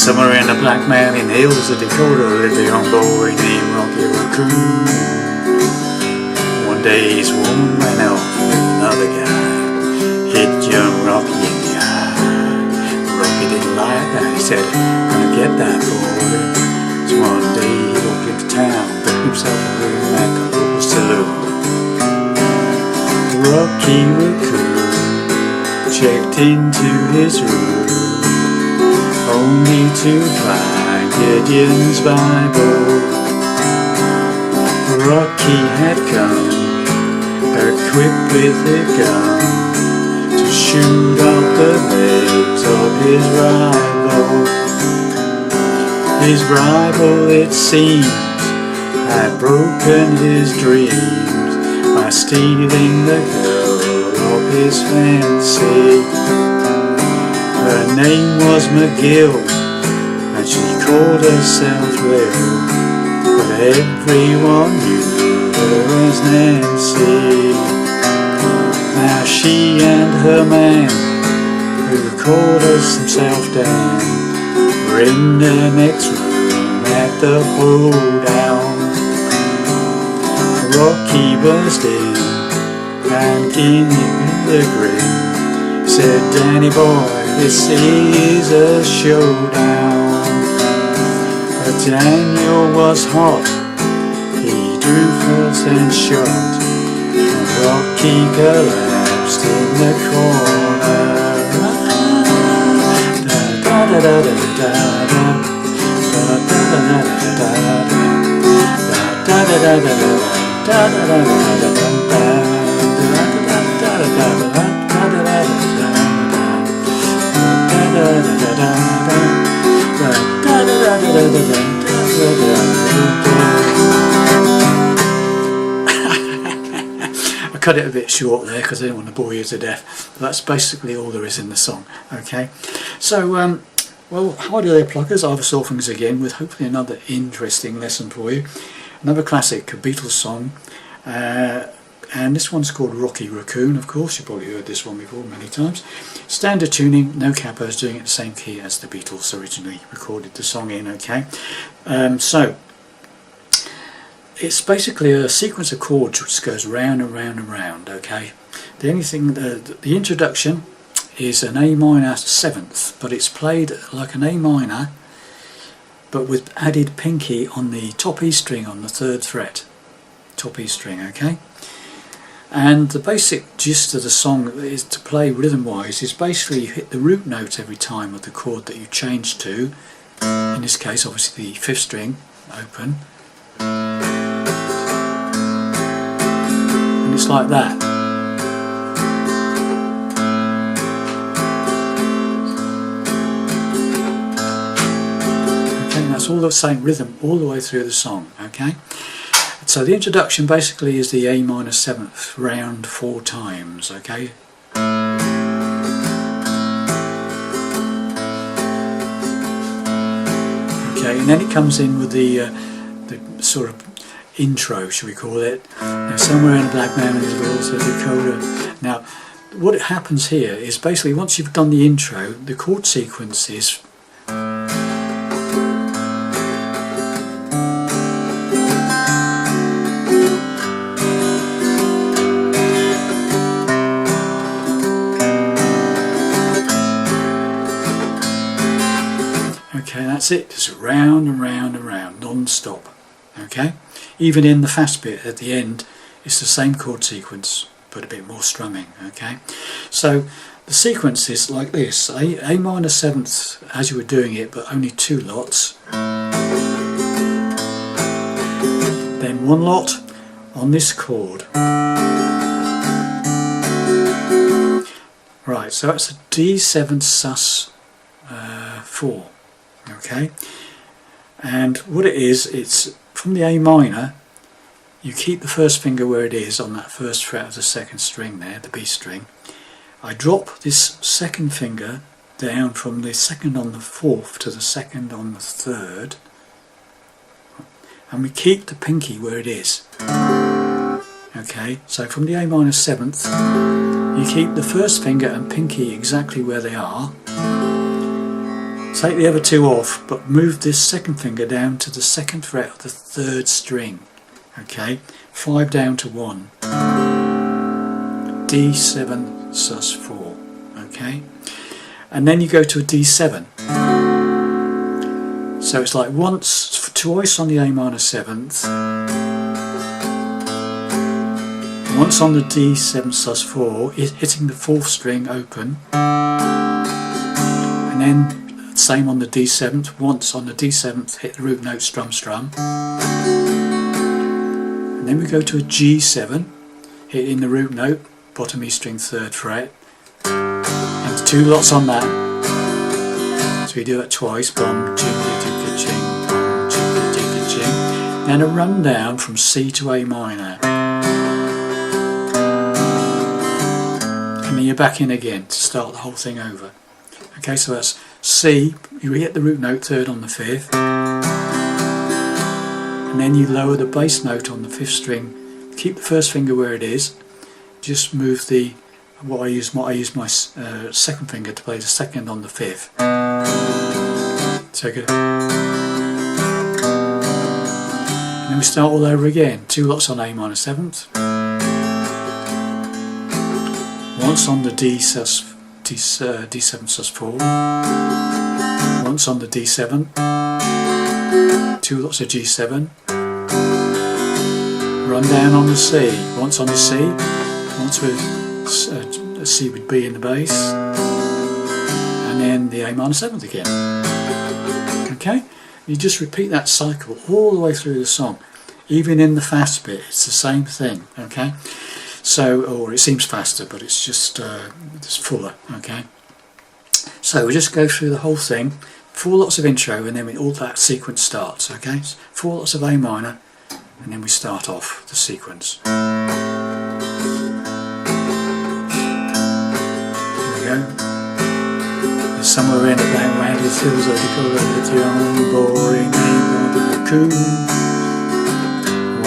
Somewhere in the Black Mountain Hills of Dakota lived a young boy named Rocky Raccoon. One day his woman went off with another guy, hit young Rocky in the eye. Rocky didn't like that, he said, "I'm gonna get that boy." So one day he walked into town, booked himself a room at the local saloon. Rocky Raccoon checked into his room, only to find Gideon's Bible. Rocky had come, equipped with a gun, to shoot off the legs of his rival. His rival, it seems, had broken his dreams by stealing the girl of his fancy. Her name was McGill, and she called herself Lil, but everyone knew her as Nancy. Now she and her man, who called himself Dan, were in the next room at the hoedown. Rocky burst in, and giving the grin, said, "Danny boy, this is a showdown." But Daniel was hot, he drew first and shot, and Rocky collapsed in the corner. I cut it a bit short there because I didn't want to bore you to death. But that's basically all there is in the song. Okay, so well, hi there pluckers, I've Orphans again with hopefully another interesting lesson for you. Another classic, a Beatles song, and this one's called Rocky Raccoon. Of course, you've probably heard this one before many times. Standard tuning, no capos, doing it the same key as the Beatles originally recorded the song in. Okay, so it's basically a sequence of chords which goes round and round and round. Okay, the only thing, the introduction is an A minor seventh, but it's played like an A minor, but with added pinky on the top E string on the 3rd fret, top E string. Okay. And the basic gist of the song is to play rhythm-wise is basically you hit the root note every time of the chord that you change to. In this case, obviously the 5th string, open. And it's like that. Okay, and that's all the same rhythm all the way through the song. Okay. So the introduction basically is the A minor 7th round 4 times, okay? Okay, and then it comes in with the sort of intro, shall we call it? Now, somewhere in the Black Mountains Hills of Dakota. Now, what happens here is basically once you've done the intro, the chord sequence is okay, that's it, just round and round and round, non-stop. Okay, even in the fast bit at the end, it's the same chord sequence, but a bit more strumming. Okay, so the sequence is like this: A minor 7th as you were doing it, but only 2 lots. Then 1 lot on this chord. Right, so that's a D7 sus 4. Okay, and what it is, it's from the A minor, you keep the 1st finger where it is on that 1st fret of the 2nd string there, the B string. I drop this 2nd finger down from the 2nd on the 4th to the 2nd on the 3rd, and we keep the pinky where it is. Okay, so from the A minor 7th, you keep the 1st finger and pinky exactly where they are. Take the other two off, but move this second finger down to the second fret of the third string. Okay, 5 down to 1. D7 sus4. Okay, and then you go to a D7. So it's like twice on the A minor 7th, once on the D7 sus4, hitting the 4th string open, and then same on the D7th, once on the D7th, hit the root note strum strum, and then we go to a G7, hitting the root note, bottom E string 3rd fret, and 2 lots on that, so we do that twice, bum, ching, ching, ching, bum, ching, ching, ching, then a run down from C to A minor, and then you're back in again to start the whole thing over. Okay, so that's C, you hit the root note 3rd on the 5th, and then you lower the bass note on the 5th string, keep the first finger where it is, just move the, what I use my second finger to play the second on the 5th. So good. And then we start all over again, 2 lots on A minor 7th, once on the D7 sus4, once on the D7, 2 lots of G7, run down on the C, once on the C, once with C with B in the bass, and then the A minor 7th again. Okay, you just repeat that cycle all the way through the song, even in the fast bit, it's the same thing. Okay. So, or it seems faster, but it's just fuller. Okay. So we just go through the whole thing, 4 lots of intro, and then all that sequence starts. Okay, 4 lots of A minor, and then we start off the sequence. Here we go. There's somewhere in the background it feels like the colour of the young boring name of the Raccoon.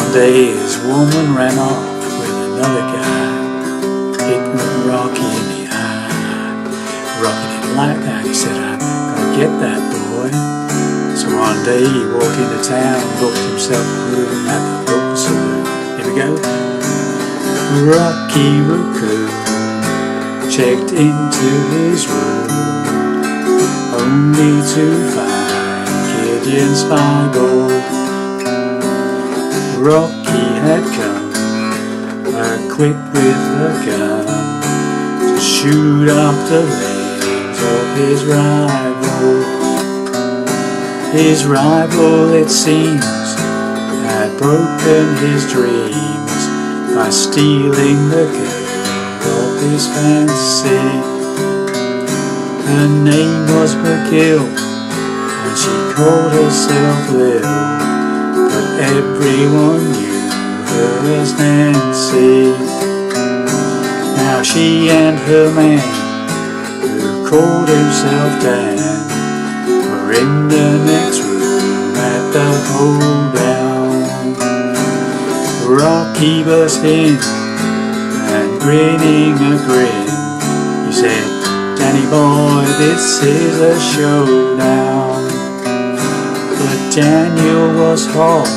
One day his woman ran off another guy, hit Rocky in the eye. Rocky didn't like that, he said, I'm gonna get that boy. So one day he walked into town, booked himself a room at the local saloon. Here we go. Rocky Raccoon checked into his room, only to find Gideon's Bible. Rocky had come equipped with a gun to shoot off the legs of his rival. His rival, it seems, had broken his dreams by stealing the girl of his fancy. Her name was McGill, and she called herself Lil, but everyone knew as Nancy. Now she and her man, who called himself Dan, were in the next room at the hold down. Rocky burst in and grinning a grin, he said, Danny boy, this is a showdown. But Daniel was hot,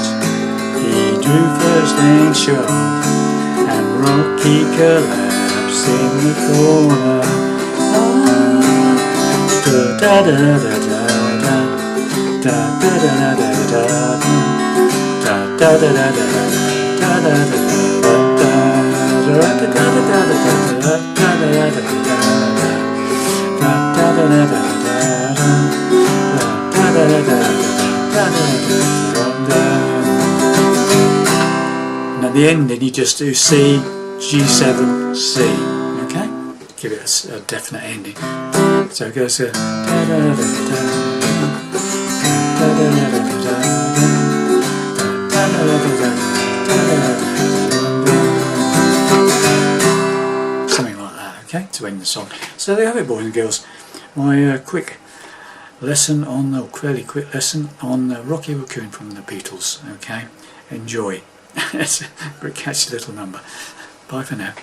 he drew first and shot, and Rocky collapsed in the corner. Da da da da da da da da da da da da da da and at the ending you just do C, G7, C, okay? Give it a definite ending. So it goes to something like that, okay, to end the song. So there you have it, boys and girls. My quick lesson on, or fairly quick lesson on Rocky Raccoon from the Beatles, okay? Enjoy. It's a very catchy little number. Bye for now.